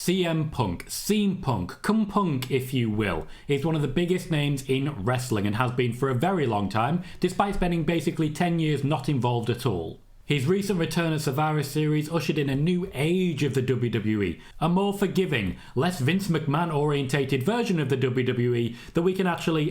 CM Punk, Scene Punk, Cum Punk if you will, is one of the biggest names in wrestling and has been for a very long time, despite spending basically 10 years not involved at all. His recent return at Survivor Series ushered in a new age of the WWE, a more forgiving, less Vince McMahon orientated version of the WWE that we can actually,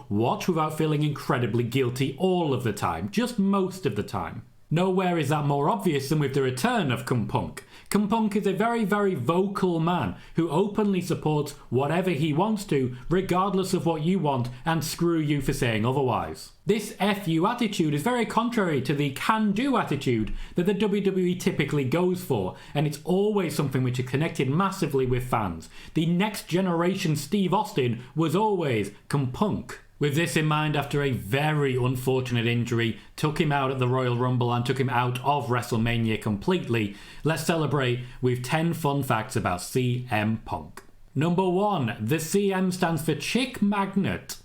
watch without feeling incredibly guilty all of the time, just most of the time. Nowhere is that more obvious than with the return of Cum Punk. Cum Punk is a very, very vocal man who openly supports whatever he wants to, regardless of what you want, and screw you for saying otherwise. This F you attitude is very contrary to the can-do attitude that the WWE typically goes for, and it's always something which is connected massively with fans. The next generation Steve Austin was always Cum Punk. With this in mind, after a very unfortunate injury took him out at the Royal Rumble and took him out of WrestleMania completely, let's celebrate with 10 fun facts about CM Punk. Number 1. The CM stands for Chick Magnet.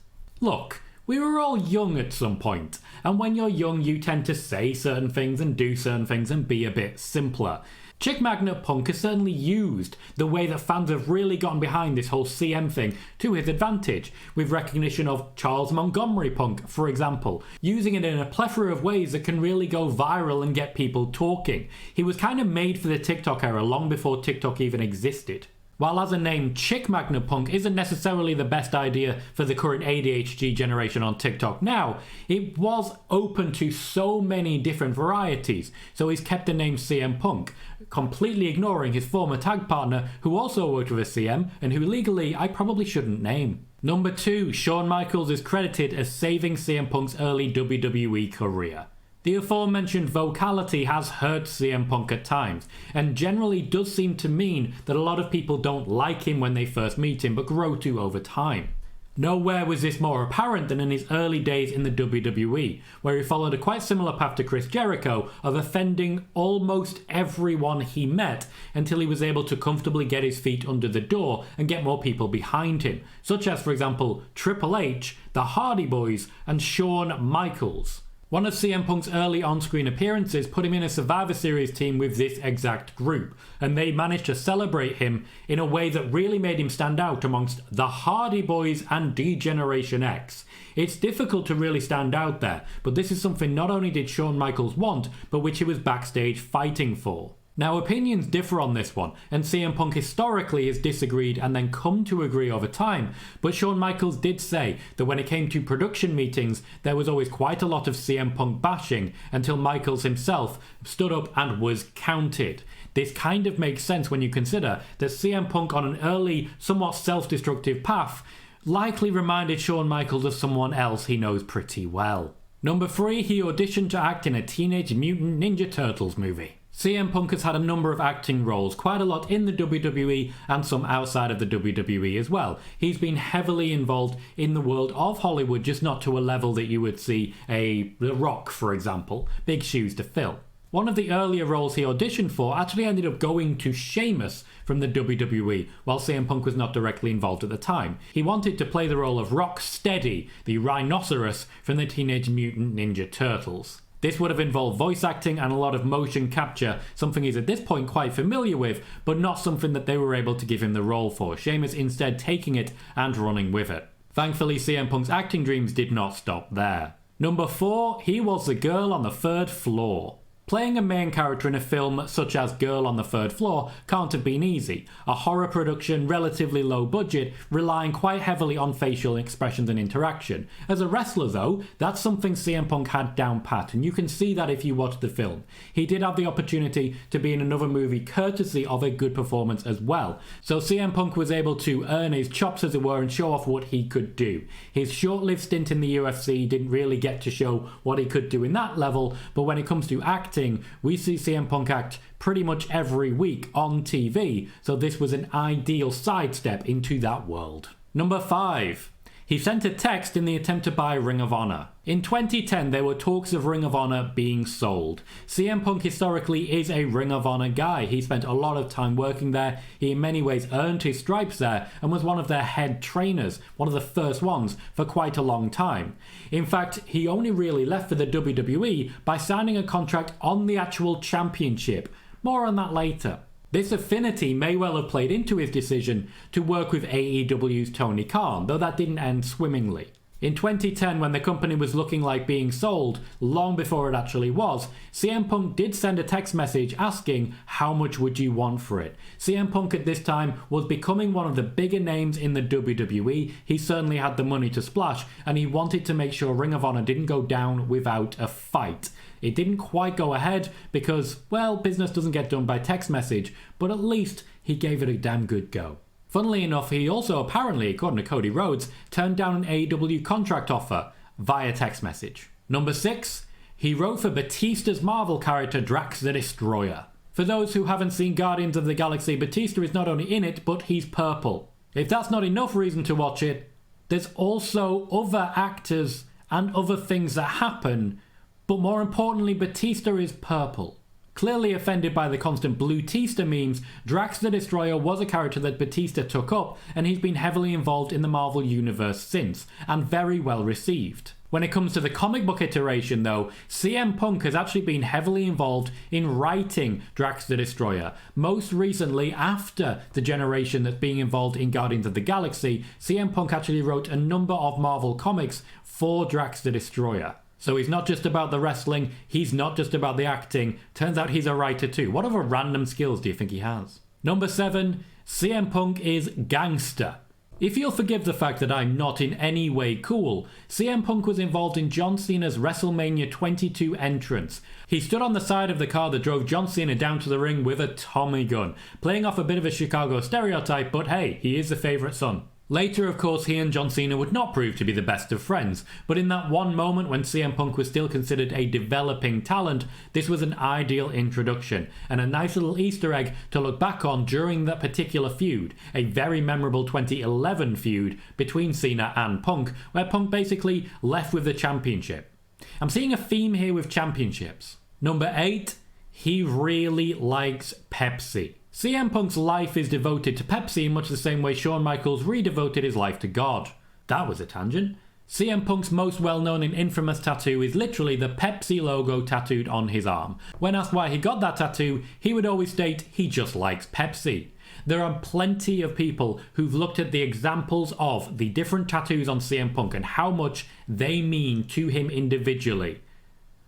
Look, we were all young at some point, and when you're young you tend to say certain things and do certain things and be a bit simpler. Chick Magnet Punk has certainly used the way that fans have really gotten behind this whole CM thing to his advantage, with recognition of Charles Montgomery Punk, for example, using it in a plethora of ways that can really go viral and get people talking. He was kind of made for the TikTok era long before TikTok even existed. While as a name, Chick Magnet Punk isn't necessarily the best idea for the current ADHD generation on TikTok now, it was open to so many different varieties, so he's kept the name CM Punk, completely ignoring his former tag partner who also worked with a CM and who legally I probably shouldn't name. Number 2, Shawn Michaels is credited as saving CM Punk's early WWE career. The aforementioned vocality has hurt CM Punk at times, and generally does seem to mean that a lot of people don't like him when they first meet him, but grow to over time. Nowhere was this more apparent than in his early days in the WWE, where he followed a quite similar path to Chris Jericho of offending almost everyone he met until he was able to comfortably get his feet under the door and get more people behind him, such as, for example, Triple H, the Hardy Boys, and Shawn Michaels. One of CM Punk's early on-screen appearances put him in a Survivor Series team with this exact group, and they managed to celebrate him in a way that really made him stand out amongst the Hardy Boys and D-Generation X. It's difficult to really stand out there, but this is something not only did Shawn Michaels want, but which he was backstage fighting for. Now, opinions differ on this one, and CM Punk historically has disagreed and then come to agree over time, but Shawn Michaels did say that when it came to production meetings, there was always quite a lot of CM Punk bashing until Michaels himself stood up and was counted. This kind of makes sense when you consider that CM Punk on an early, somewhat self-destructive path likely reminded Shawn Michaels of someone else he knows pretty well. Number 3, he auditioned to act in a Teenage Mutant Ninja Turtles movie. CM Punk has had a number of acting roles, quite a lot in the WWE and some outside of the WWE as well. He's been heavily involved in the world of Hollywood, just not to a level that you would see The Rock, for example. Big shoes to fill. One of the earlier roles he auditioned for actually ended up going to Sheamus from the WWE, while CM Punk was not directly involved at the time. He wanted to play the role of Rocksteady, the rhinoceros from the Teenage Mutant Ninja Turtles. This would have involved voice acting and a lot of motion capture, something he's at this point quite familiar with, but not something that they were able to give him the role for, Sheamus instead taking it and running with it. Thankfully, CM Punk's acting dreams did not stop there. Number 4, he was the girl on the third floor. Playing a main character in a film such as Girl on the Third Floor can't have been easy. A horror production, relatively low budget, relying quite heavily on facial expressions and interaction. As a wrestler though, that's something CM Punk had down pat, and you can see that if you watch the film. He did have the opportunity to be in another movie courtesy of a good performance as well. So CM Punk was able to earn his chops as it were and show off what he could do. His short-lived stint in the UFC didn't really get to show what he could do in that level, but when it comes to acting, we see CM Punk act pretty much every week on TV, so this was an ideal sidestep into that world. Number 5. He sent a text in the attempt to buy Ring of Honor. In 2010, there were talks of Ring of Honor being sold. CM Punk historically is a Ring of Honor guy. He spent a lot of time working there. He in many ways earned his stripes there and was one of their head trainers, one of the first ones for quite a long time. In fact, he only really left for the WWE by signing a contract on the actual championship. More on that later. This affinity may well have played into his decision to work with AEW's Tony Khan, though that didn't end swimmingly. In 2010, when the company was looking like being sold, long before it actually was, CM Punk did send a text message asking how much would you want for it. CM Punk at this time was becoming one of the bigger names in the WWE. He certainly had the money to splash, and he wanted to make sure Ring of Honor didn't go down without a fight. It didn't quite go ahead because, well, business doesn't get done by text message, but at least he gave it a damn good go. Funnily enough, he also apparently, according to Cody Rhodes, turned down an AEW contract offer via text message. Number 6, he wrote for Batista's Marvel character Drax the Destroyer. For those who haven't seen Guardians of the Galaxy, Batista is not only in it, but he's purple. If that's not enough reason to watch it, there's also other actors and other things that happen, but more importantly, Batista is purple. Clearly offended by the constant Blue Tista memes, Drax the Destroyer was a character that Batista took up, and he's been heavily involved in the Marvel Universe since, and very well received. When it comes to the comic book iteration though, CM Punk has actually been heavily involved in writing Drax the Destroyer. Most recently, after the generation that's being involved in Guardians of the Galaxy, CM Punk actually wrote a number of Marvel comics for Drax the Destroyer. So he's not just about the wrestling, he's not just about the acting, turns out he's a writer too. What other random skills do you think he has? Number 7, CM Punk is Gangster. If you'll forgive the fact that I'm not in any way cool, CM Punk was involved in John Cena's WrestleMania 22 entrance. He stood on the side of the car that drove John Cena down to the ring with a Tommy gun, playing off a bit of a Chicago stereotype, but hey, he is the favourite son. Later, of course, he and John Cena would not prove to be the best of friends, but in that one moment when CM Punk was still considered a developing talent, this was an ideal introduction, and a nice little Easter egg to look back on during that particular feud, a very memorable 2011 feud between Cena and Punk, where Punk basically left with the championship. I'm seeing a theme here with championships. Number 8, he really likes Pepsi. CM Punk's life is devoted to Pepsi in much the same way Shawn Michaels redevoted his life to God. That was a tangent. CM Punk's most well-known and infamous tattoo is literally the Pepsi logo tattooed on his arm. When asked why he got that tattoo, he would always state he just likes Pepsi. There are plenty of people who've looked at the examples of the different tattoos on CM Punk and how much they mean to him individually.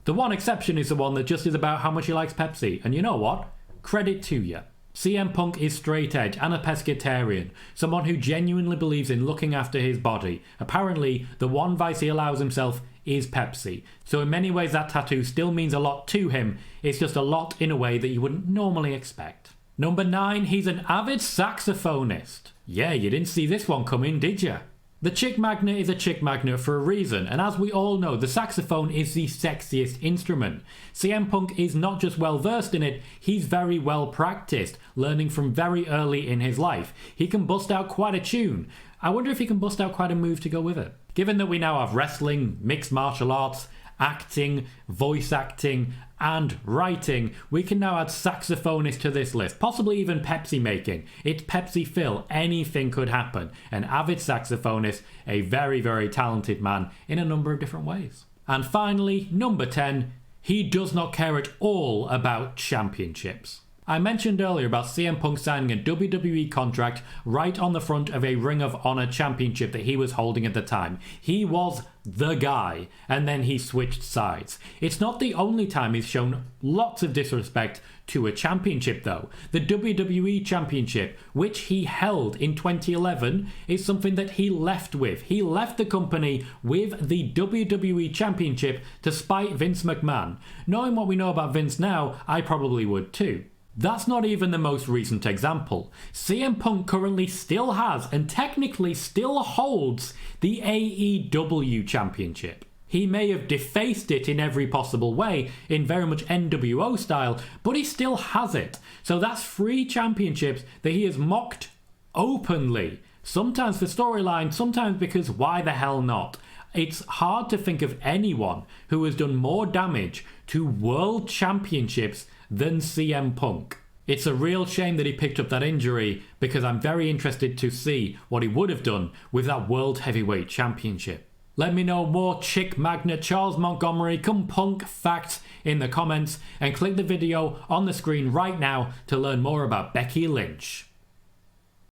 The one exception is the one that just is about how much he likes Pepsi, and you know what? Credit to you. CM Punk is straight edge and a pescatarian, someone who genuinely believes in looking after his body. Apparently, the one vice he allows himself is Pepsi. So in many ways that tattoo still means a lot to him, it's just a lot in a way that you wouldn't normally expect. Number 9, he's an avid saxophonist. Yeah, you didn't see this one coming, did you? The chick magnet is a chick magnet for a reason, and as we all know, the saxophone is the sexiest instrument. CM Punk is not just well versed in it, he's very well practiced, learning from very early in his life. He can bust out quite a tune. I wonder if he can bust out quite a move to go with it. Given that we now have wrestling, mixed martial arts, acting, voice acting, and writing, we can now add saxophonist to this list, possibly even Pepsi making. It's Pepsi Phil, anything could happen. An avid saxophonist, a very, very talented man in a number of different ways. And finally, number 10, he does not care at all about championships. I mentioned earlier about CM Punk signing a WWE contract right on the front of a Ring of Honor championship that he was holding at the time. He was the guy, and then he switched sides. It's not the only time he's shown lots of disrespect to a championship though. The WWE Championship, which he held in 2011, is something that he left with. He left the company with the WWE Championship to spite Vince McMahon. Knowing what we know about Vince now, I probably would too. That's not even the most recent example. CM Punk currently still has, and technically still holds, the AEW Championship. He may have defaced it in every possible way, in very much NWO style, but he still has it. So that's 3 championships that he has mocked openly. Sometimes for storyline, sometimes because why the hell not? It's hard to think of anyone who has done more damage to world championships than CM Punk. It's a real shame that he picked up that injury, because I'm very interested to see what he would have done with that World Heavyweight Championship. Let me know more chick magnet Charles Montgomery come punk facts in the comments, and click the video on the screen right now to learn more about Becky Lynch.